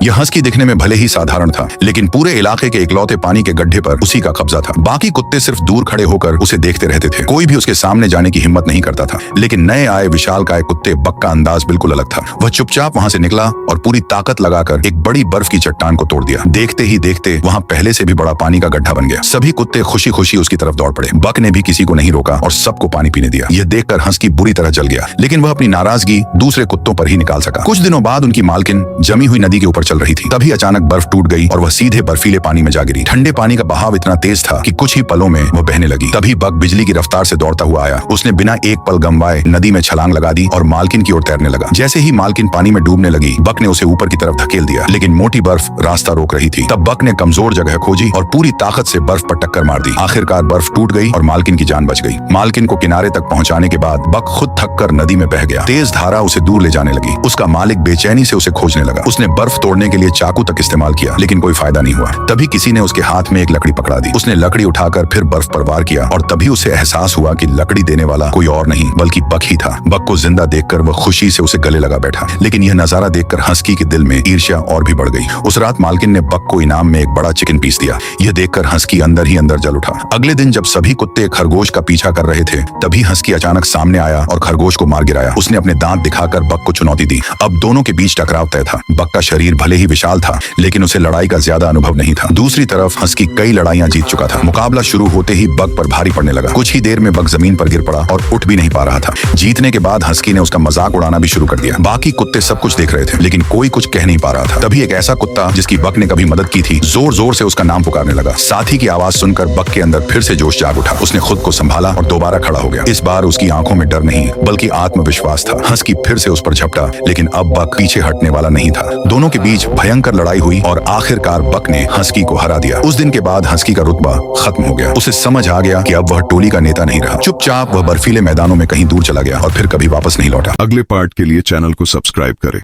यह हस्की दिखने में भले ही साधारण था, लेकिन पूरे इलाके के इकलौते पानी के गड्ढे पर उसी का कब्जा था। बाकी कुत्ते सिर्फ दूर खड़े होकर उसे देखते रहते थे। कोई भी उसके सामने जाने की हिम्मत नहीं करता था। लेकिन नए आए विशालकाय कुत्ते बक का अंदाज बिल्कुल अलग था। वह चुपचाप वहां से निकला और पूरी ताकत लगाकर एक बड़ी बर्फ की चट्टान को तोड़ दिया। देखते ही देखते वहां पहले से भी बड़ा पानी का गड्ढा बन गया। सभी कुत्ते खुशी खुशी उसकी तरफ दौड़ पड़े। बक ने भी किसी को नहीं रोका और सबको पानी पीने दिया। यह देखकर हस्की बुरी तरह जल गया, लेकिन वह अपनी नाराजगी दूसरे कुत्तों पर ही निकाल सका। कुछ दिनों बाद उनकी मालकिन जमी हुई नदी के ऊपर चल रही थी। तभी अचानक बर्फ टूट गई और वह सीधे बर्फीले पानी में जा गिरी। ठंडे पानी का बहाव इतना तेज था कि कुछ ही पलों में वह बहने लगी। तभी बक बिजली की रफ्तार से दौड़ता हुआ आया। उसने बिना एक पल गंवाए नदी में छलांग लगा दी और मालकिन की ओर तैरने लगा। जैसे ही मालकिन पानी में डूबने लगी, बक ने उसे ऊपर की तरफ धकेल दिया, लेकिन मोटी बर्फ रास्ता रोक रही थी। तब बक ने कमजोर जगह खोजी और पूरी ताकत से बर्फ पर टक्कर मार दी। आखिरकार बर्फ टूट गई और मालकिन की जान बच गई। मालकिन को किनारे तक पहुंचाने के बाद बक खुद थककर नदी में बह गया। तेज धारा उसे दूर ले जाने लगी। उसका मालिक बेचैनी से उसे खोजने लगा। उसने बर्फ तोड़ने के लिए चाकू तक इस्तेमाल किया, लेकिन कोई फायदा नहीं हुआ। तभी किसी ने उसके हाथ में एक लकड़ी पकड़ा दी। उसने लकड़ी उठाकर फिर बर्फ पर वार किया और तभी उसे एहसास हुआ कि लकड़ी देने वाला कोई और नहीं बल्कि बक ही था। बक को जिंदा देखकर वह खुशी से उसे गले लगा बैठा, लेकिन यह नजारा देखकर हस्की के दिल में ईर्ष्या और भी बढ़ गई। उस रात मालकिन ने बक को इनाम में एक बड़ा चिकन पीस दिया। यह देखकर हस्की अंदर ही अंदर जल उठा। अगले दिन जब सभी कुत्ते खरगोश का पीछा कर रहे थे, तभी हस्की अचानक सामने आया और खरगोश को मार गिराया। उसने अपने दांत दिखाकर बक को चुनौती दी। अब दोनों के बीच टकराव तय था। बक का शरीर भले ही विशाल था, लेकिन उसे लड़ाई का ज्यादा अनुभव नहीं था। दूसरी तरफ हस्की कई लड़ाइयां जीत चुका था। मुकाबला शुरू होते ही बक पर भारी पड़ने लगा। कुछ ही देर में बक जमीन पर गिर पड़ा और उठ भी नहीं पा रहा था। जीतने के बाद हस्की ने उसका मजाक उड़ाना भी शुरू कर दिया। बाकी कुत्ते सब कुछ देख रहे थे, लेकिन कोई कुछ कह नहीं पा रहा था। तभी एक ऐसा कुत्ता जिसकी बक ने कभी मदद की थी, जोर जोर से उसका नाम पुकारने लगा। साथी की आवाज सुनकर बक के अंदर फिर से जोश जाग उठा। उसने खुद को संभाला और दोबारा खड़ा हो गया। इस बार उसकी आंखों में डर नहीं बल्कि आत्मविश्वास था। हस्की फिर से उस पर झपटा, लेकिन अब बक पीछे हटने वाला नहीं था। दोनों के बीच भयंकर लड़ाई हुई और आखिरकार बक ने हस्की को हरा दिया। उस दिन के बाद हस्की का रुतबा खत्म हो गया। उसे समझ आ गया कि अब वह टोली का नेता नहीं रहा। चुपचाप वह बर्फीले मैदानों में कहीं दूर चला गया और फिर कभी वापस नहीं लौटा। अगले पार्ट के लिए चैनल को सब्सक्राइब करें।